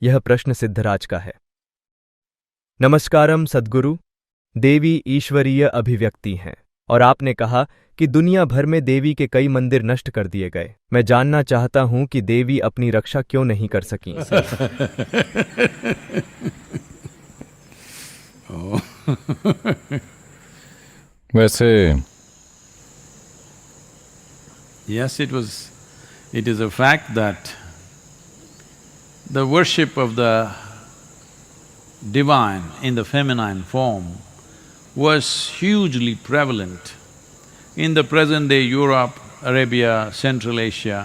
यह प्रश्न सिद्धराज का है। नमस्कारम सद्गुरु, देवी ईश्वरीय अभिव्यक्ति हैं और आपने कहा कि दुनिया भर में देवी के कई मंदिर नष्ट कर दिए गए। मैं जानना चाहता हूं कि देवी अपनी रक्षा क्यों नहीं कर सकी। वैसे Yes, it is a fact that the worship of the divine in the feminine form was hugely prevalent in the present-day Europe, Arabia, Central Asia,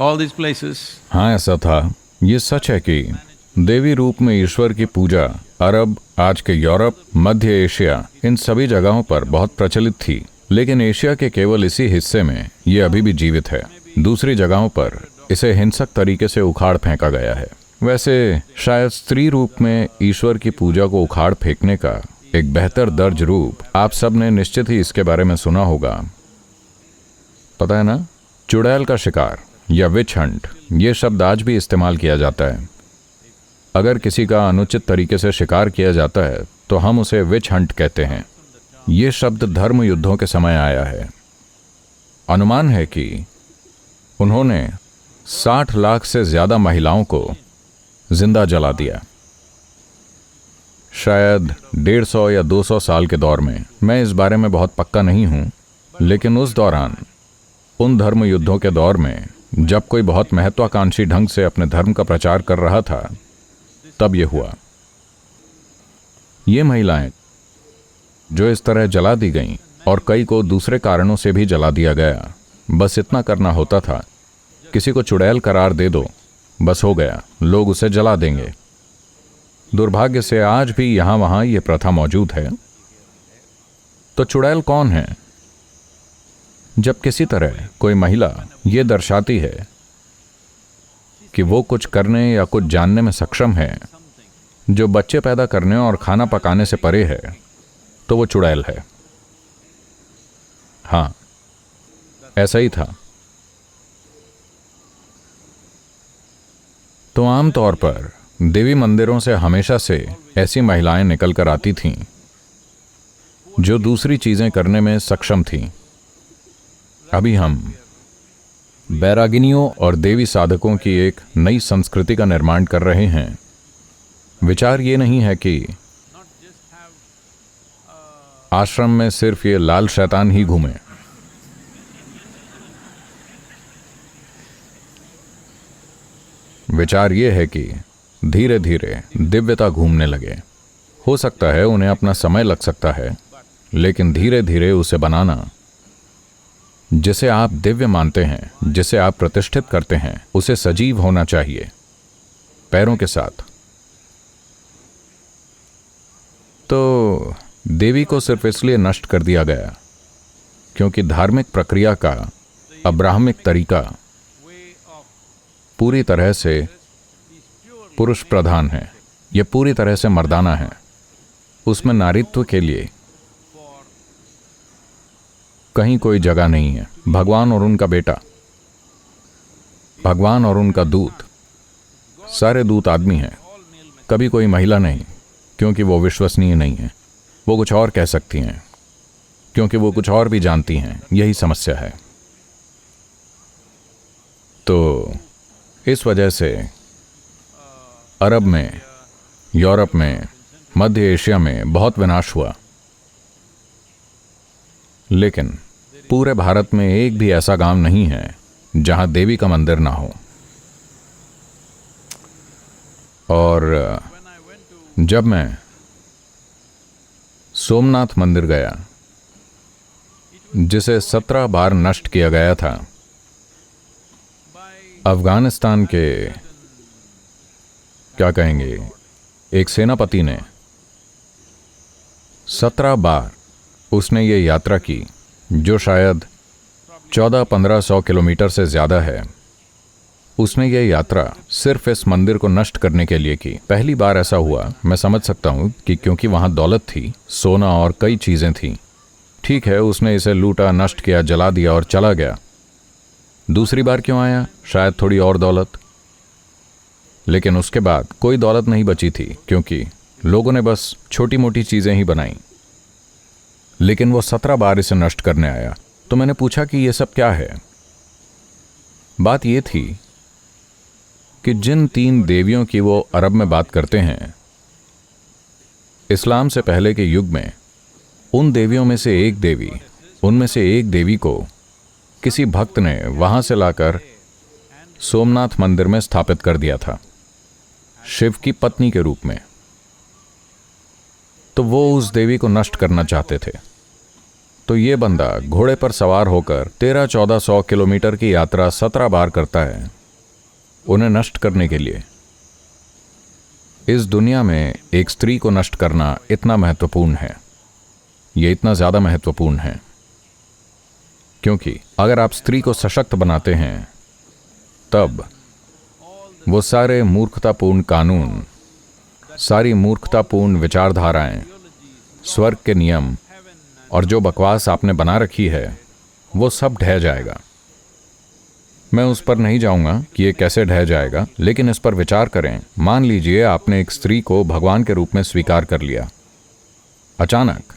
all these places. हाँ, ऐसा था। ये सच है कि देवी रूप में ईश्वर की पूजा अरब, आज के यूरोप, मध्य एशिया, इन सभी जगहों पर बहुत प्रचलित थी। लेकिन एशिया के केवल इसी हिस्से में ये अभी भी जीवित है। दूसरी जगहों पर इसे हिंसक तरीके से उखाड़ फेंका गया है। वैसे शायद स्त्री रूप में ईश्वर की पूजा को उखाड़ फेंकने का एक बेहतर दर्ज रूप आप सब ने निश्चित ही इसके बारे में सुना होगा। पता है ना, चुड़ैल का शिकार या विच हंट, ये शब्द आज भी इस्तेमाल किया जाता है। अगर किसी का अनुचित तरीके से शिकार किया जाता है तो हम उसे विच हंट कहते हैं। ये शब्द धर्म युद्धों के समय आया है। अनुमान है कि उन्होंने 60 लाख से ज्यादा महिलाओं को जिंदा जला दिया। शायद 150 या 200 साल के दौर में, मैं इस बारे में बहुत पक्का नहीं हूं, लेकिन उस दौरान, उन धर्म युद्धों के दौर में जब कोई बहुत महत्वाकांक्षी ढंग से अपने धर्म का प्रचार कर रहा था, तब यह हुआ। ये महिलाएं जो इस तरह जला दी गईं और कई को दूसरे कारणों से भी जला दिया गया, बस इतना करना होता था, किसी को चुड़ैल करार दे दो, बस हो गया, लोग उसे जला देंगे। दुर्भाग्य से आज भी यहां वहां ये प्रथा मौजूद है। तो चुड़ैल कौन है? जब किसी तरह कोई महिला ये दर्शाती है कि वो कुछ करने या कुछ जानने में सक्षम है जो बच्चे पैदा करने और खाना पकाने से परे है, तो वो चुड़ैल है। हाँ, ऐसा ही था। तो आमतौर पर देवी मंदिरों से हमेशा से ऐसी महिलाएं निकल कर आती थीं जो दूसरी चीजें करने में सक्षम थीं। अभी हम बैरागिनियों और देवी साधकों की एक नई संस्कृति का निर्माण कर रहे हैं। विचार ये नहीं है कि आश्रम में सिर्फ ये लाल शैतान ही घूमे। विचार ये है कि धीरे धीरे दिव्यता घूमने लगे। हो सकता है उन्हें अपना समय लग सकता है, लेकिन धीरे धीरे उसे बनाना, जिसे आप दिव्य मानते हैं, जिसे आप प्रतिष्ठित करते हैं, उसे सजीव होना चाहिए, पैरों के साथ। तो देवी को सिर्फ इसलिए नष्ट कर दिया गया क्योंकि धार्मिक प्रक्रिया का अब्राह्मिक तरीका पूरी तरह से पुरुष प्रधान है। यह पूरी तरह से मर्दाना है। उसमें नारीत्व के लिए कहीं कोई जगह नहीं है। भगवान और उनका बेटा, भगवान और उनका दूत, सारे दूत आदमी हैं, कभी कोई महिला नहीं, क्योंकि वो विश्वसनीय नहीं है। वो कुछ और कह सकती हैं क्योंकि वो कुछ और भी जानती हैं। यही समस्या है। तो इस वजह से अरब में, यूरोप में, मध्य एशिया में बहुत विनाश हुआ। लेकिन पूरे भारत में एक भी ऐसा गांव नहीं है जहां देवी का मंदिर ना हो। और जब मैं सोमनाथ मंदिर गया, जिसे 17 बार नष्ट किया गया था, अफगानिस्तान के, क्या कहेंगे, एक सेनापति ने 17 बार उसने ये यात्रा की, जो शायद 1400-1500 किलोमीटर से ज्यादा है। उसने ये यात्रा सिर्फ इस मंदिर को नष्ट करने के लिए की। पहली बार ऐसा हुआ। मैं समझ सकता हूं कि क्योंकि वहां दौलत थी, सोना और कई चीजें थीं। ठीक है, उसने इसे लूटा, नष्ट किया, जला दिया और चला गया। दूसरी बार क्यों आया? शायद थोड़ी और दौलत। लेकिन उसके बाद कोई दौलत नहीं बची थी, क्योंकि लोगों ने बस छोटी मोटी चीजें ही बनाई। लेकिन वो 17 बार इसे नष्ट करने आया। तो मैंने पूछा कि ये सब क्या है। बात ये थी कि जिन 3 देवियों की वो अरब में बात करते हैं, इस्लाम से पहले के युग में उन देवियों में से एक देवी को किसी भक्त ने वहां से लाकर सोमनाथ मंदिर में स्थापित कर दिया था, शिव की पत्नी के रूप में। तो वो उस देवी को नष्ट करना चाहते थे। तो ये बंदा घोड़े पर सवार होकर 1300-1400 किलोमीटर की यात्रा 17 बार करता है उन्हें नष्ट करने के लिए। इस दुनिया में एक स्त्री को नष्ट करना इतना महत्वपूर्ण है, ये इतना ज्यादा महत्वपूर्ण है, क्योंकि अगर आप स्त्री को सशक्त बनाते हैं तब वो सारे मूर्खतापूर्ण कानून, सारी मूर्खतापूर्ण विचारधाराएं, स्वर्ग के नियम और जो बकवास आपने बना रखी है वो सब ढह जाएगा। मैं उस पर नहीं जाऊंगा कि ये कैसे ढह जाएगा, लेकिन इस पर विचार करें। मान लीजिए आपने एक स्त्री को भगवान के रूप में स्वीकार कर लिया। अचानक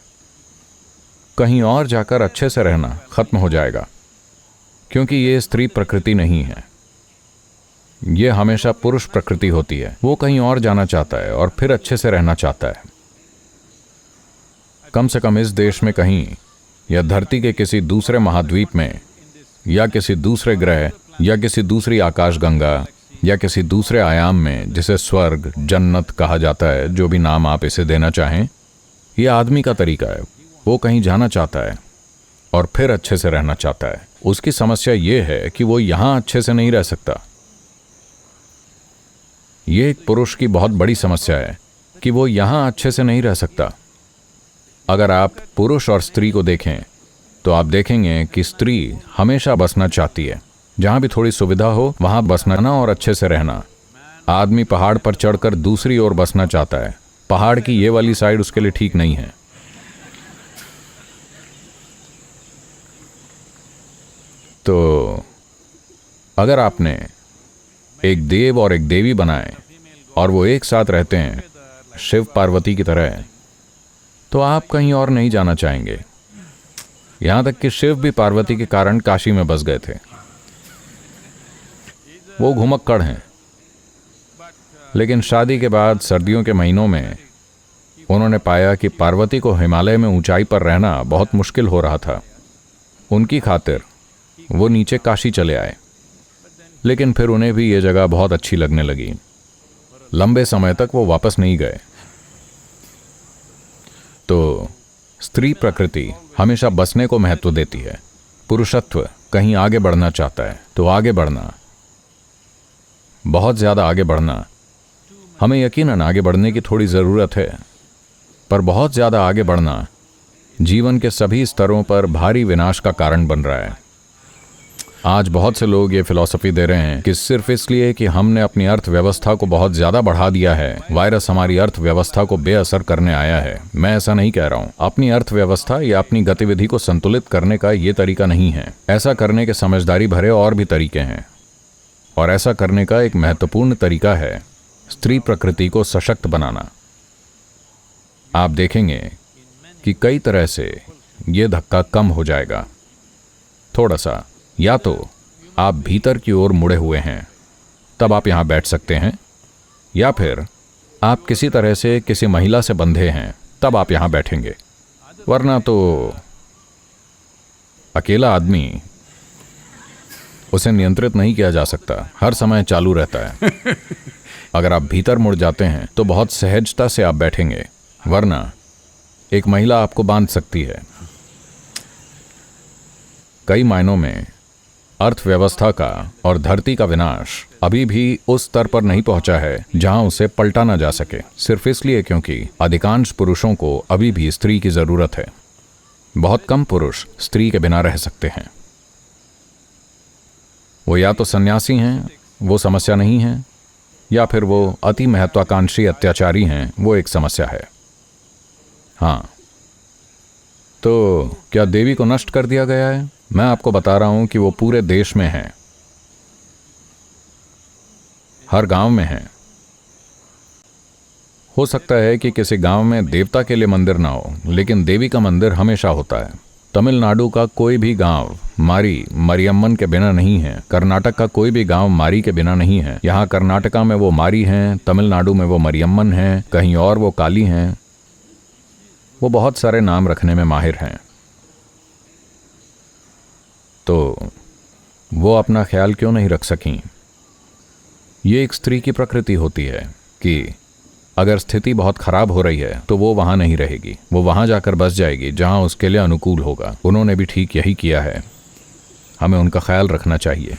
कहीं और जाकर अच्छे से रहना खत्म हो जाएगा, क्योंकि ये स्त्री प्रकृति नहीं है, ये हमेशा पुरुष प्रकृति होती है। वो कहीं और जाना चाहता है और फिर अच्छे से रहना चाहता है। कम से कम इस देश में कहीं, या धरती के किसी दूसरे महाद्वीप में, या किसी दूसरे ग्रह, या किसी दूसरी आकाशगंगा, या किसी दूसरे आयाम में, जिसे स्वर्ग, जन्नत कहा जाता है, जो भी नाम आप इसे देना चाहें, यह आदमी का तरीका है। वो कहीं जाना चाहता है और फिर अच्छे से रहना चाहता है। उसकी समस्या ये है कि वो यहां अच्छे से नहीं रह सकता। ये एक पुरुष की बहुत बड़ी समस्या है कि वो यहां अच्छे से नहीं रह सकता। अगर आप पुरुष और स्त्री को देखें तो आप देखेंगे कि स्त्री हमेशा बसना चाहती है, जहां भी थोड़ी सुविधा हो वहां बसना और अच्छे से रहना। आदमी पहाड़ पर चढ़कर दूसरी ओर बसना चाहता है, पहाड़ की ये वाली साइड उसके लिए ठीक नहीं है। तो अगर आपने एक देव और एक देवी बनाए और वो एक साथ रहते हैं शिव पार्वती की तरह, तो आप कहीं और नहीं जाना चाहेंगे। यहां तक कि शिव भी पार्वती के कारण काशी में बस गए थे। वो घुमक्कड़ हैं, लेकिन शादी के बाद सर्दियों के महीनों में उन्होंने पाया कि पार्वती को हिमालय में ऊंचाई पर रहना बहुत मुश्किल हो रहा था। उनकी खातिर वो नीचे काशी चले आए, लेकिन फिर उन्हें भी ये जगह बहुत अच्छी लगने लगी। लंबे समय तक वो वापस नहीं गए। तो स्त्री प्रकृति हमेशा बसने को महत्व देती है। पुरुषत्व कहीं आगे बढ़ना चाहता है, तो आगे बढ़ना, बहुत ज्यादा आगे बढ़ना। हमें यकीनन आगे बढ़ने की थोड़ी जरूरत है, पर बहुत ज्यादा आगे बढ़ना जीवन के सभी स्तरों पर भारी विनाश का कारण बन रहा है। आज बहुत से लोग ये फिलॉसफी दे रहे हैं कि सिर्फ इसलिए कि हमने अपनी अर्थव्यवस्था को बहुत ज्यादा बढ़ा दिया है, वायरस हमारी अर्थव्यवस्था को बेअसर करने आया है। मैं ऐसा नहीं कह रहा हूं। अपनी अर्थव्यवस्था या अपनी गतिविधि को संतुलित करने का ये तरीका नहीं है। ऐसा करने के समझदारी भरे और भी तरीके हैं, और ऐसा करने का एक महत्वपूर्ण तरीका है स्त्री प्रकृति को सशक्त बनाना। आप देखेंगे कि कई तरह से ये धक्का कम हो जाएगा। थोड़ा सा, या तो आप भीतर की ओर मुड़े हुए हैं, तब आप यहां बैठ सकते हैं, या फिर आप किसी तरह से किसी महिला से बंधे हैं, तब आप यहां बैठेंगे। वरना तो अकेला आदमी, उसे नियंत्रित नहीं किया जा सकता, हर समय चालू रहता है। अगर आप भीतर मुड़ जाते हैं तो बहुत सहजता से आप बैठेंगे, वरना एक महिला आपको बांध सकती है। कई मायनों में अर्थव्यवस्था का और धरती का विनाश अभी भी उस स्तर पर नहीं पहुंचा है जहां उसे पलटा ना जा सके, सिर्फ इसलिए क्योंकि अधिकांश पुरुषों को अभी भी स्त्री की जरूरत है। बहुत कम पुरुष स्त्री के बिना रह सकते हैं। वो या तो सन्यासी हैं, वो समस्या नहीं है, या फिर वो अति महत्वाकांक्षी अत्याचारी हैं, वो एक समस्या है। हाँ, तो क्या देवी को नष्ट कर दिया गया है? मैं आपको बता रहा हूं कि वो पूरे देश में है, हर गांव में है, हो सकता है कि किसी गांव में देवता के लिए मंदिर ना हो, लेकिन देवी का मंदिर हमेशा होता है। तमिलनाडु का कोई भी गांव मारी मरियम्मन के बिना नहीं है। कर्नाटक का कोई भी गांव मारी के बिना नहीं है। यहाँ कर्नाटका में वो मारी हैं, तमिलनाडु में वो मरियम्मन हैं, कहीं और वो काली हैं। वो बहुत सारे नाम रखने में माहिर हैं। तो वो अपना ख्याल क्यों नहीं रख सकीं? ये एक स्त्री की प्रकृति होती है कि अगर स्थिति बहुत खराब हो रही है तो वो वहां नहीं रहेगी, वो वहां जाकर बस जाएगी जहां उसके लिए अनुकूल होगा। उन्होंने भी ठीक यही किया है। हमें उनका ख्याल रखना चाहिए।